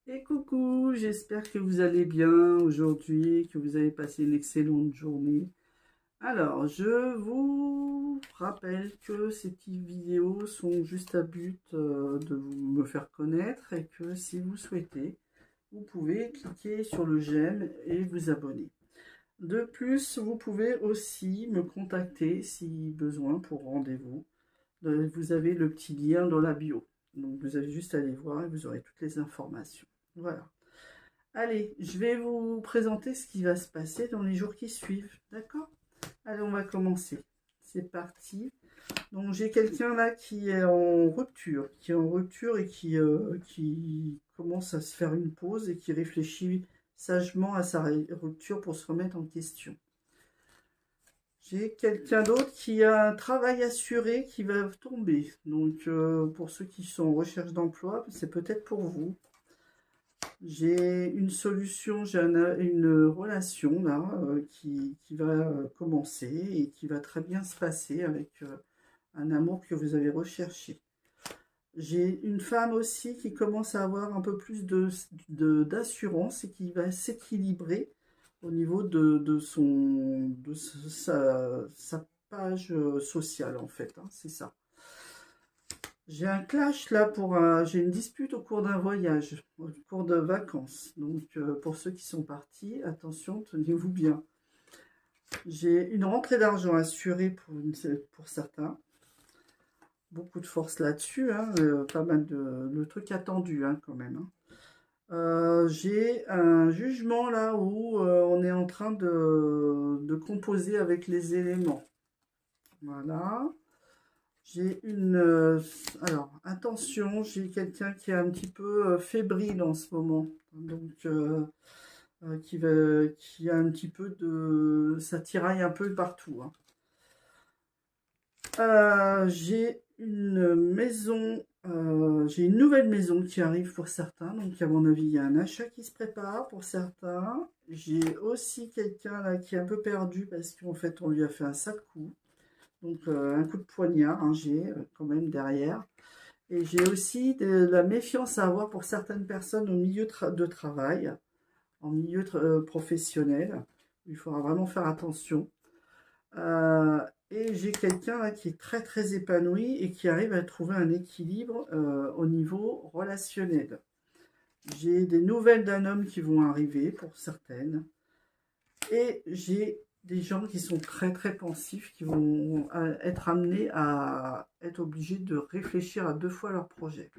Et coucou, j'espère que vous allez bien aujourd'hui, que vous avez passé une excellente journée. Alors, je vous rappelle que ces petites vidéos sont juste à but de me faire connaître et que si vous souhaitez, vous pouvez cliquer sur le j'aime et vous abonner. De plus, vous pouvez aussi me contacter si besoin pour rendez-vous. Vous avez le petit lien dans la bio. Donc, vous avez juste à aller voir et vous aurez toutes les informations. Voilà. Allez, je vais vous présenter ce qui va se passer dans les jours qui suivent. D'accord? Allez, on va commencer. C'est parti. Donc, j'ai quelqu'un là qui est en rupture, et qui commence à se faire une pause et qui réfléchit sagement à sa rupture pour se remettre en question. J'ai quelqu'un d'autre qui a un travail assuré qui va tomber. Donc, pour ceux qui sont en recherche d'emploi, c'est peut-être pour vous. J'ai une solution, une relation là qui va commencer et qui va très bien se passer avec un amour que vous avez recherché. J'ai une femme aussi qui commence à avoir un peu plus d'assurance et qui va s'équilibrer au niveau sa page sociale en fait, hein, c'est ça. J'ai un clash là j'ai une dispute au cours d'un voyage, au cours de vacances. Donc pour ceux qui sont partis, attention, tenez-vous bien. J'ai une rentrée d'argent assurée pour certains. Beaucoup de force là-dessus, hein, pas mal le truc attendu hein, quand même. Hein. J'ai un jugement là où on est en train de composer avec les éléments. Voilà. J'ai alors, attention, j'ai quelqu'un qui est un petit peu fébrile en ce moment. Donc, qui a un petit peu de... Ça tiraille un peu partout. Hein. J'ai une maison... j'ai une nouvelle maison qui arrive pour certains. Donc, à mon avis, il y a un achat qui se prépare pour certains. J'ai aussi quelqu'un là qui est un peu perdu parce qu'en fait, on lui a fait un sale coup. Donc un coup de poignard, hein, j'ai quand même derrière. Et j'ai aussi de la méfiance à avoir pour certaines personnes au milieu de travail, en milieu professionnel. Il faudra vraiment faire attention. Et j'ai quelqu'un là qui est très très épanoui et qui arrive à trouver un équilibre au niveau relationnel. J'ai des nouvelles d'un homme qui vont arriver pour certaines. Et j'ai des gens qui sont très très pensifs, qui vont être amenés à être obligés de réfléchir à deux fois leur projet.